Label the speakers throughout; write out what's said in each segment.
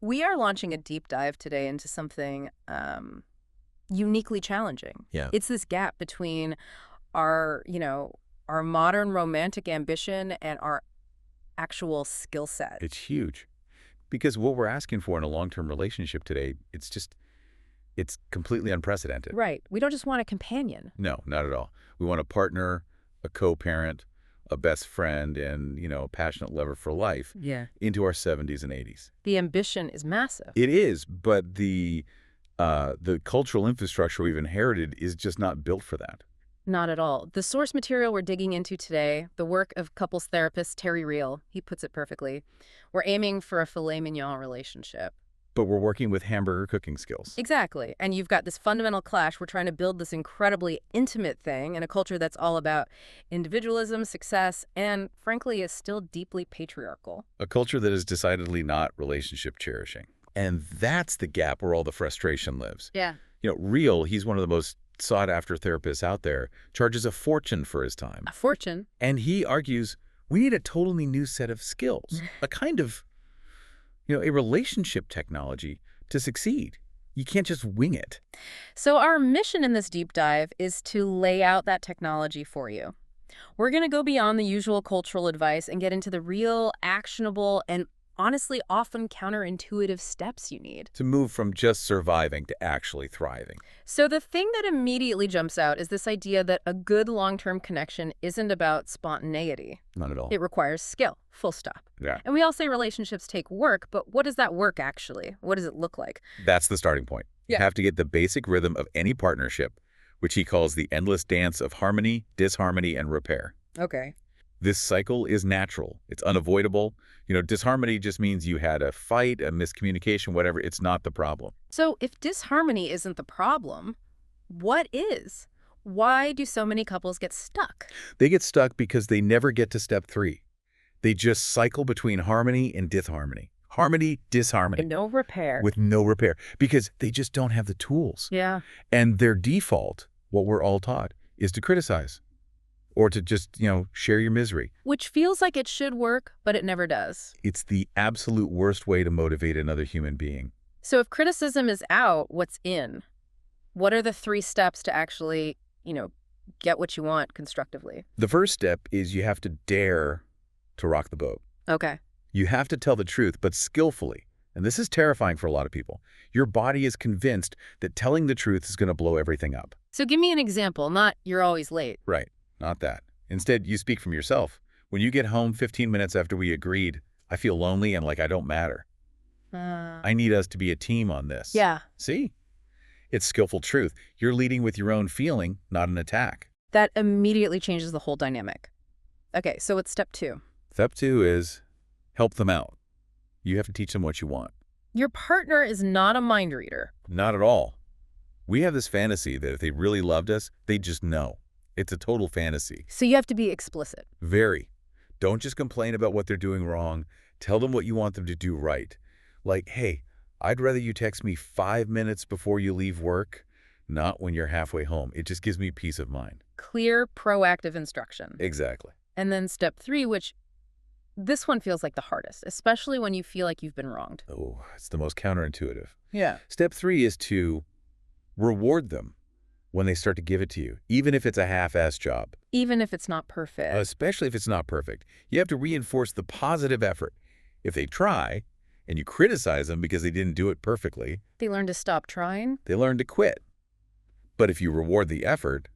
Speaker 1: We are launching a deep dive today into something uniquely challenging.
Speaker 2: Yeah.
Speaker 1: It's this gap between our modern romantic ambition and our actual skill set.
Speaker 2: It's huge. Because what we're asking for in a long-term relationship today, it's completely unprecedented.
Speaker 1: Right. We don't just want a companion.
Speaker 2: No, not at all. We want a partner, a co-parent, a best friend, and, a passionate lover for life
Speaker 1: Yeah.
Speaker 2: into our 70s and 80s.
Speaker 1: The ambition is massive.
Speaker 2: It is, but the cultural infrastructure we've inherited is just not built for that.
Speaker 1: Not at all. The source material we're digging into today, the work of couples therapist Terry Real, he puts it perfectly. We're aiming for a filet mignon relationship.
Speaker 2: But we're working with hamburger cooking skills.
Speaker 1: Exactly. And you've got this fundamental clash. We're trying to build this incredibly intimate thing in a culture that's all about individualism, success, and frankly is still deeply patriarchal.
Speaker 2: A culture that is decidedly not relationship cherishing. And that's the gap where all the frustration lives.
Speaker 1: Yeah.
Speaker 2: Real, he's one of the most sought-after therapists out there, charges a fortune for his time.
Speaker 1: A fortune.
Speaker 2: And he argues we need a totally new set of skills, a kind of, a relationship technology to succeed. You can't just wing it.
Speaker 1: So our mission in this deep dive is to lay out that technology for you. We're going to go beyond the usual cultural advice and get into the real, actionable, and honestly often counterintuitive steps you need.
Speaker 2: To move from just surviving to actually thriving.
Speaker 1: So the thing that immediately jumps out is this idea that a good long-term connection isn't about spontaneity.
Speaker 2: Not at all.
Speaker 1: It requires skill, full stop.
Speaker 2: Yeah.
Speaker 1: And we all say relationships take work, but what does that work actually? What does it look like?
Speaker 2: That's the starting point.
Speaker 1: Yeah.
Speaker 2: You have to get the basic rhythm of any partnership, which he calls the endless dance of harmony, disharmony, and repair.
Speaker 1: Okay.
Speaker 2: This cycle is natural. It's unavoidable. Disharmony just means you had a fight, a miscommunication, whatever. It's not the problem.
Speaker 1: So if disharmony isn't the problem, what is? Why do so many couples get stuck?
Speaker 2: They get stuck because they never get to step 3. They just cycle between harmony and disharmony. Harmony, disharmony.
Speaker 1: No repair.
Speaker 2: With no repair. Because they just don't have the tools.
Speaker 1: Yeah.
Speaker 2: And their default, what we're all taught, is to criticize. Or to just, share your misery.
Speaker 1: Which feels like it should work, but it never does.
Speaker 2: It's the absolute worst way to motivate another human being.
Speaker 1: So if criticism is out, what's in? What are the 3 steps to actually, get what you want constructively?
Speaker 2: The first step is you have to dare to rock the boat.
Speaker 1: Okay.
Speaker 2: You have to tell the truth, but skillfully. And this is terrifying for a lot of people. Your body is convinced that telling the truth is going to blow everything up.
Speaker 1: So give me an example, not you're always late.
Speaker 2: Right. Not that. Instead, you speak from yourself. When you get home 15 minutes after we agreed, I feel lonely and like I don't matter. I need us to be a team on this.
Speaker 1: Yeah.
Speaker 2: See? It's skillful truth. You're leading with your own feeling, not an attack.
Speaker 1: That immediately changes the whole dynamic. Okay, so what's step 2?
Speaker 2: Step 2 is help them out. You have to teach them what you want.
Speaker 1: Your partner is not a mind reader.
Speaker 2: Not at all. We have this fantasy that if they really loved us, they'd just know. It's a total fantasy.
Speaker 1: So you have to be explicit.
Speaker 2: Very. Don't just complain about what they're doing wrong. Tell them what you want them to do right. Like, hey, I'd rather you text me 5 minutes before you leave work, not when you're halfway home. It just gives me peace of mind.
Speaker 1: Clear, proactive instruction.
Speaker 2: Exactly.
Speaker 1: And then step 3, which this one feels like the hardest, especially when you feel like you've been wronged.
Speaker 2: Oh, it's the most counterintuitive.
Speaker 1: Yeah.
Speaker 2: Step 3 is to reward them when they start to give it to you, even if it's a half-assed job.
Speaker 1: Even if it's not perfect.
Speaker 2: Especially if it's not perfect. You have to reinforce the positive effort. If they try, and you criticize them because they didn't do it perfectly,
Speaker 1: They learn to stop trying.
Speaker 2: they learn to quit. But if you reward the effort,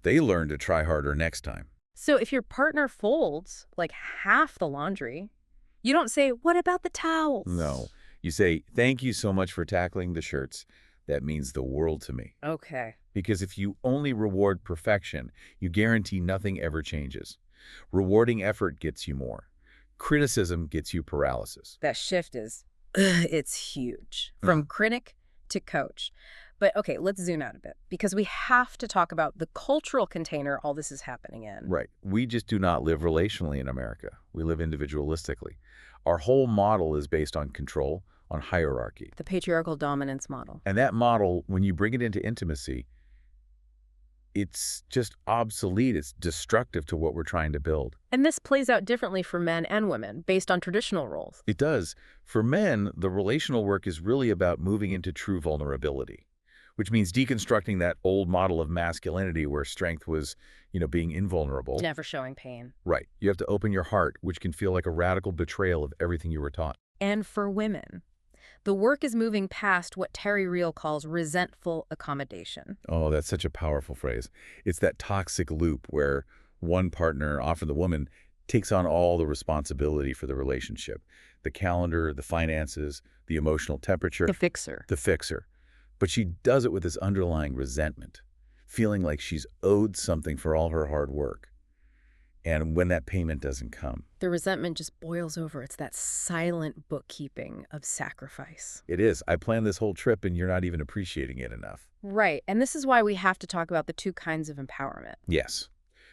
Speaker 2: they learn to try harder next time.
Speaker 1: So if your partner folds like half the laundry, you don't say, what about the towels?
Speaker 2: No. You say, thank you so much for tackling the shirts. That means the world to me.
Speaker 1: Okay.
Speaker 2: Because if you only reward perfection, you guarantee nothing ever changes. Rewarding effort gets you more. Criticism gets you paralysis.
Speaker 1: That shift is, it's huge. From critic to coach. But okay, let's zoom out a bit because we have to talk about the cultural container all this is happening in.
Speaker 2: Right. We just do not live relationally in America. We live individualistically. Our whole model is based on control, on hierarchy.
Speaker 1: The patriarchal dominance model.
Speaker 2: And that model, when you bring it into intimacy, It's just obsolete. It's destructive to what we're trying to build.
Speaker 1: And this plays out differently for men and women based on traditional roles.
Speaker 2: It does. For men, the relational work is really about moving into true vulnerability, which means deconstructing that old model of masculinity where strength was, being invulnerable.
Speaker 1: Never showing pain.
Speaker 2: Right. You have to open your heart, which can feel like a radical betrayal of everything you were taught.
Speaker 1: And for women, the work is moving past what Terry Real calls resentful accommodation.
Speaker 2: Oh, that's such a powerful phrase. It's that toxic loop where one partner, often the woman, takes on all the responsibility for the relationship. The calendar, the finances, the emotional temperature.
Speaker 1: The fixer.
Speaker 2: The fixer. But she does it with this underlying resentment, feeling like she's owed something for all her hard work. And when that payment doesn't come,
Speaker 1: The resentment just boils over. It's that silent bookkeeping of sacrifice.
Speaker 2: it is. I planned this whole trip and you're not even appreciating it enough.
Speaker 1: Right. And this is why we have to talk about the two kinds of empowerment.
Speaker 2: Yes.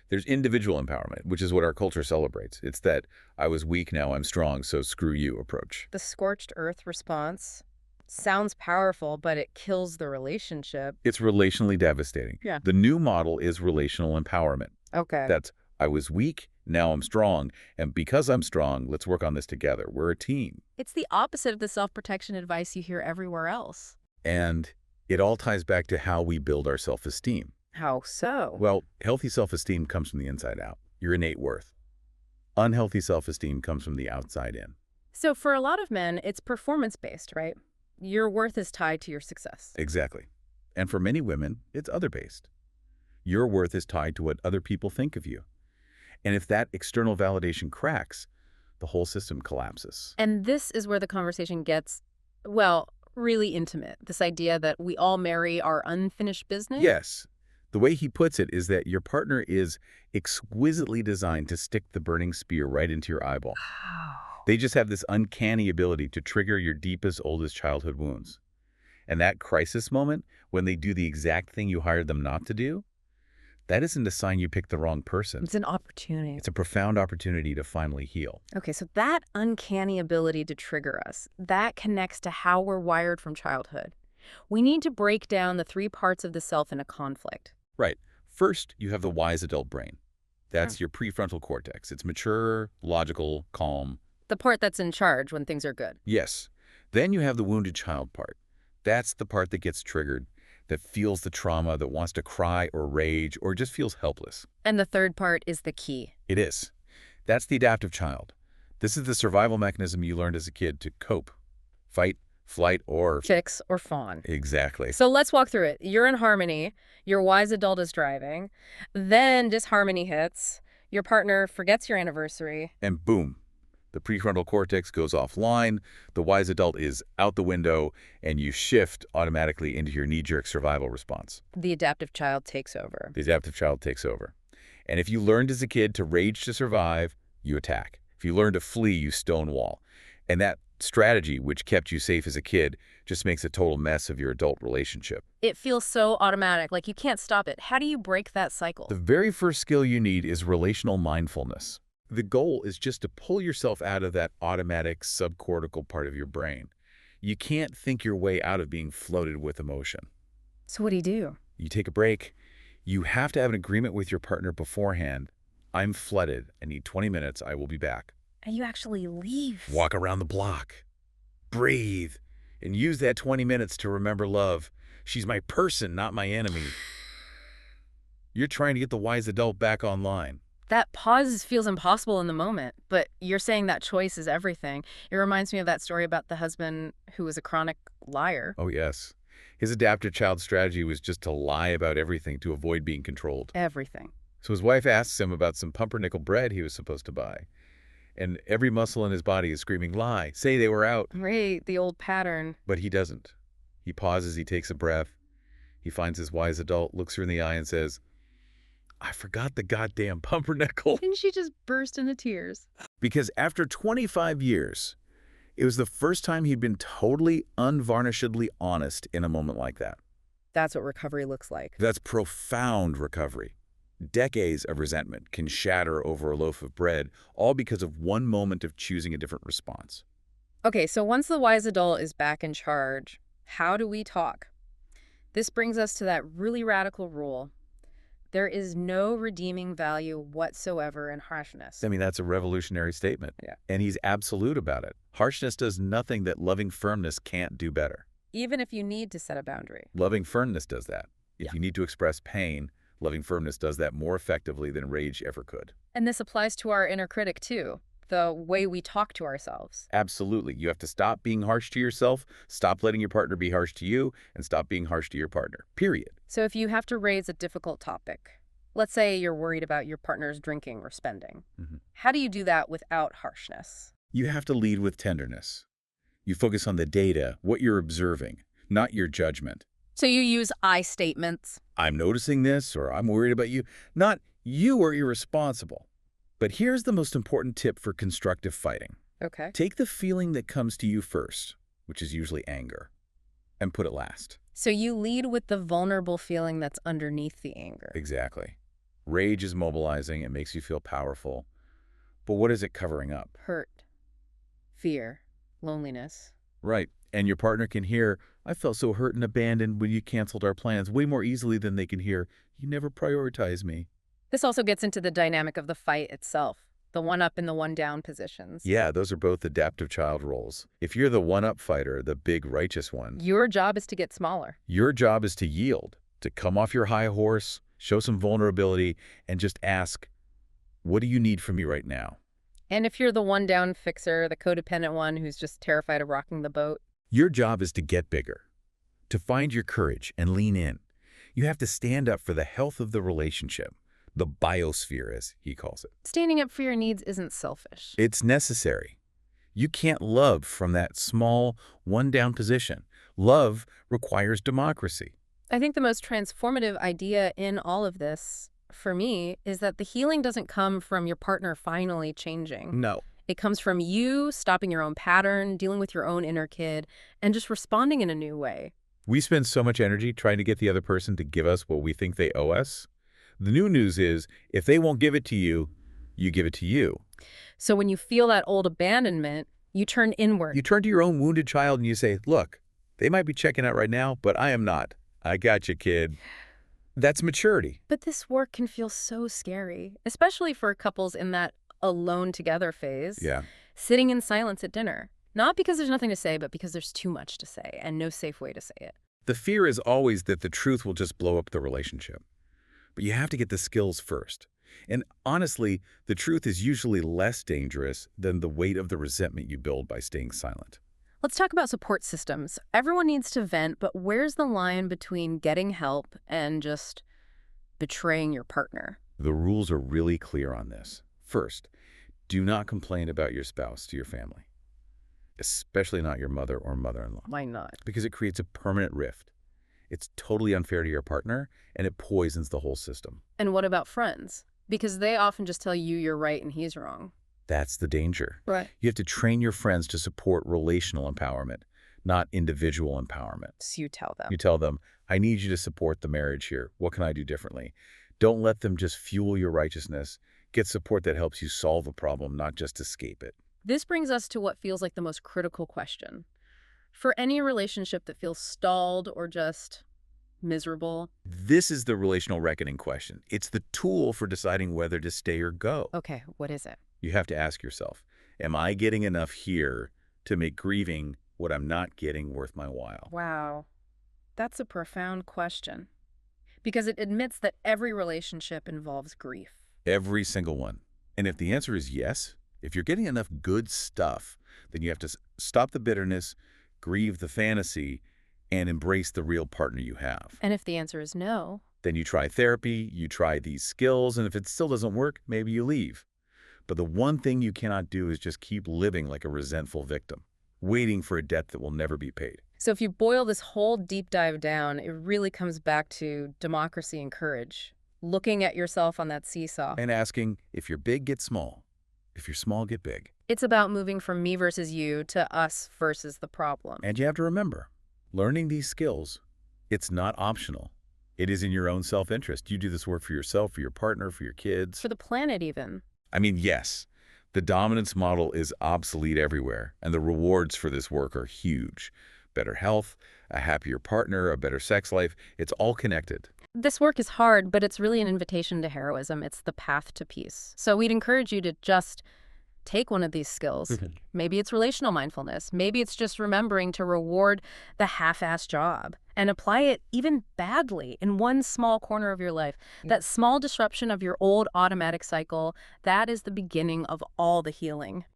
Speaker 2: There's individual empowerment, which is what our culture celebrates. It's that I was weak, now I'm strong, so screw you approach.
Speaker 1: The scorched earth response sounds powerful, but it kills the relationship.
Speaker 2: It's relationally devastating.
Speaker 1: Yeah.
Speaker 2: The new model is relational empowerment.
Speaker 1: Okay.
Speaker 2: That's I was weak, now I'm strong, and because I'm strong, let's work on this together. We're a team.
Speaker 1: It's the opposite of the self-protection advice you hear everywhere else.
Speaker 2: And it all ties back to how we build our self-esteem.
Speaker 1: How so?
Speaker 2: Well, healthy self-esteem comes from the inside out, your innate worth. Unhealthy self-esteem comes from the outside in.
Speaker 1: So for a lot of men, it's performance-based, right? Your worth is tied to your success.
Speaker 2: Exactly. And for many women, it's other-based. Your worth is tied to what other people think of you. And if that external validation cracks, the whole system collapses.
Speaker 1: And this is where the conversation gets, well, really intimate. This idea that we all marry our unfinished business?
Speaker 2: Yes. The way he puts it is that your partner is exquisitely designed to stick the burning spear right into your eyeball.
Speaker 1: Wow.
Speaker 2: They just have this uncanny ability to trigger your deepest, oldest childhood wounds. And that crisis moment, when they do the exact thing you hired them not to do, that isn't a sign you picked the wrong person.
Speaker 1: It's an opportunity.
Speaker 2: It's a profound opportunity to finally heal.
Speaker 1: Okay, so that uncanny ability to trigger us, that connects to how we're wired from childhood. We need to break down the three parts of the self in a conflict.
Speaker 2: Right. First, you have the wise adult brain. That's your prefrontal cortex. It's mature, logical, calm.
Speaker 1: The part that's in charge when things are good.
Speaker 2: Yes. Then you have the wounded child part. That's the part that gets triggered, that feels the trauma, that wants to cry or rage or just feels helpless.
Speaker 1: And the third part is the key.
Speaker 2: It is. That's the adaptive child. This is the survival mechanism you learned as a kid to cope, fight, flight, or...
Speaker 1: Fix or fawn.
Speaker 2: Exactly.
Speaker 1: So let's walk through it. You're in harmony. Your wise adult is driving. Then disharmony hits. Your partner forgets your anniversary.
Speaker 2: And boom, the prefrontal cortex goes offline, the wise adult is out the window, and you shift automatically into your knee-jerk survival response.
Speaker 1: The adaptive child takes over.
Speaker 2: The adaptive child takes over. And if you learned as a kid to rage to survive, you attack. If you learn to flee, you stonewall. And that strategy, which kept you safe as a kid, just makes a total mess of your adult relationship.
Speaker 1: It feels so automatic, like you can't stop it. How do you break that cycle?
Speaker 2: The very first skill you need is relational mindfulness. The goal is just to pull yourself out of that automatic subcortical part of your brain. You can't think your way out of being floated with emotion.
Speaker 1: So what do you do?
Speaker 2: You take a break. You have to have an agreement with your partner beforehand. I'm flooded. I need 20 minutes. I will be back.
Speaker 1: And you actually leave.
Speaker 2: Walk around the block. Breathe. And use that 20 minutes to remember love. She's my person, not my enemy. You're trying to get the wise adult back online.
Speaker 1: That pause feels impossible in the moment, but you're saying that choice is everything. It reminds me of that story about the husband who was a chronic liar.
Speaker 2: Oh, yes. His adaptive child strategy was just to lie about everything to avoid being controlled.
Speaker 1: Everything.
Speaker 2: So his wife asks him about some pumpernickel bread he was supposed to buy. And every muscle in his body is screaming, lie, say they were out.
Speaker 1: Right, the old pattern.
Speaker 2: But he doesn't. He pauses, he takes a breath. He finds his wise adult, looks her in the eye and says, I forgot the goddamn pumpernickel.
Speaker 1: And she just burst into tears.
Speaker 2: Because after 25 years, it was the first time he'd been totally unvarnishedly honest in a moment like that.
Speaker 1: That's what recovery looks like.
Speaker 2: That's profound recovery. Decades of resentment can shatter over a loaf of bread, all because of one moment of choosing a different response.
Speaker 1: Okay, so once the wise adult is back in charge, how do we talk? This brings us to that really radical rule. There is no redeeming value whatsoever in harshness.
Speaker 2: I mean, that's a revolutionary statement.
Speaker 1: Yeah.
Speaker 2: And he's absolute about it. Harshness does nothing that loving firmness can't do better.
Speaker 1: Even if you need to set a boundary.
Speaker 2: Loving firmness does that. If
Speaker 1: Yeah.
Speaker 2: you need to express pain, loving firmness does that more effectively than rage ever could.
Speaker 1: And this applies to our inner critic too, the way we talk to ourselves.
Speaker 2: Absolutely. You have to stop being harsh to yourself, stop letting your partner be harsh to you, and stop being harsh to your partner. Period.
Speaker 1: So if you have to raise a difficult topic, let's say you're worried about your partner's drinking or spending, how do you do that without harshness?
Speaker 2: You have to lead with tenderness. You focus on the data, what you're observing, not your judgment.
Speaker 1: So you use I statements.
Speaker 2: I'm noticing this, or I'm worried about you. Not you are irresponsible. But here's the most important tip for constructive fighting.
Speaker 1: Okay.
Speaker 2: Take the feeling that comes to you first, which is usually anger, and put it last.
Speaker 1: So you lead with the vulnerable feeling that's underneath the anger.
Speaker 2: Exactly. Rage is mobilizing. It makes you feel powerful. But what is it covering up?
Speaker 1: Hurt, fear, loneliness.
Speaker 2: Right. And your partner can hear, I felt so hurt and abandoned when you canceled our plans, way more easily than they can hear, you never prioritized me.
Speaker 1: This also gets into the dynamic of the fight itself, the one-up and the one-down positions.
Speaker 2: Yeah, those are both adaptive child roles. If you're the one-up fighter, the big righteous one,
Speaker 1: Your job is to get smaller.
Speaker 2: your job is to yield, to come off your high horse, show some vulnerability, and just ask, what do you need from me right now?
Speaker 1: And if you're the one-down fixer, the codependent one who's just terrified of rocking the boat,
Speaker 2: Your job is to get bigger, to find your courage and lean in. You have to stand up for the health of the relationship, the biosphere, as he calls it.
Speaker 1: standing up for your needs isn't selfish.
Speaker 2: It's necessary. You can't love from that small, one-down position. Love requires democracy.
Speaker 1: I think the most transformative idea in all of this, for me, is that the healing doesn't come from your partner finally changing.
Speaker 2: No.
Speaker 1: It comes from you stopping your own pattern, dealing with your own inner kid, and just responding in a new way.
Speaker 2: We spend so much energy trying to get the other person to give us what we think they owe us. The new news is, if they won't give it to you, you give it to you.
Speaker 1: So when you feel that old abandonment, you turn inward.
Speaker 2: You turn to your own wounded child and you say, look, they might be checking out right now, but I am not. I got you, kid. That's maturity.
Speaker 1: But this work can feel so scary, especially for couples in that alone together phase.
Speaker 2: Yeah.
Speaker 1: Sitting in silence at dinner. Not because there's nothing to say, but because there's too much to say and no safe way to say it.
Speaker 2: The fear is always that the truth will just blow up the relationship. But you have to get the skills first. And honestly, the truth is usually less dangerous than the weight of the resentment you build by staying silent.
Speaker 1: Let's talk about support systems. Everyone needs to vent, but where's the line between getting help and just betraying your partner?
Speaker 2: The rules are really clear on this. First, do not complain about your spouse to your family, especially not your mother or mother-in-law,
Speaker 1: Why not?
Speaker 2: because it creates a permanent rift. It's totally unfair to your partner, and it poisons the whole system.
Speaker 1: And what about friends? Because they often just tell you you're right and he's wrong.
Speaker 2: That's the danger.
Speaker 1: Right.
Speaker 2: You have to train your friends to support relational empowerment, not individual empowerment.
Speaker 1: So you tell them.
Speaker 2: You tell them, I need you to support the marriage here. What can I do differently? Don't let them just fuel your righteousness. Get support that helps you solve a problem, not just escape it.
Speaker 1: This brings us to what feels like the most critical question. For any relationship that feels stalled or just miserable.
Speaker 2: This is the relational reckoning question. It's the tool for deciding whether to stay or go.
Speaker 1: Okay, what is it?
Speaker 2: You have to ask yourself, am I getting enough here to make grieving what I'm not getting worth my while?
Speaker 1: Wow. That's a profound question. Because it admits that every relationship involves grief.
Speaker 2: Every single one. And if the answer is yes, if you're getting enough good stuff, then you have to stop the bitterness, grieve the fantasy, and embrace the real partner you have.
Speaker 1: And if the answer is no,
Speaker 2: Then you try therapy, you try these skills, and if it still doesn't work, maybe you leave. But the one thing you cannot do is just keep living like a resentful victim, waiting for a debt that will never be paid.
Speaker 1: so if you boil this whole deep dive down, it really comes back to democracy and courage. Looking at yourself on that seesaw.
Speaker 2: And asking, if you're big, get small. If you're small, get big.
Speaker 1: It's about moving from me versus you to us versus the problem.
Speaker 2: And you have to remember, learning these skills, it's not optional. It is in your own self-interest. You do this work for yourself, for your partner, for your kids.
Speaker 1: For the planet even.
Speaker 2: I mean, yes, the dominance model is obsolete everywhere, and the rewards for this work are huge. Better health, a happier partner, a better sex life, it's all connected.
Speaker 1: This work is hard, but it's really an invitation to heroism. It's the path to peace. So we'd encourage you to just take one of these skills.
Speaker 2: Mhm.
Speaker 1: Maybe it's relational mindfulness. Maybe it's just remembering to reward the half-assed job and apply it even badly in one small corner of your life. That small disruption of your old automatic cycle, that is the beginning of all the healing.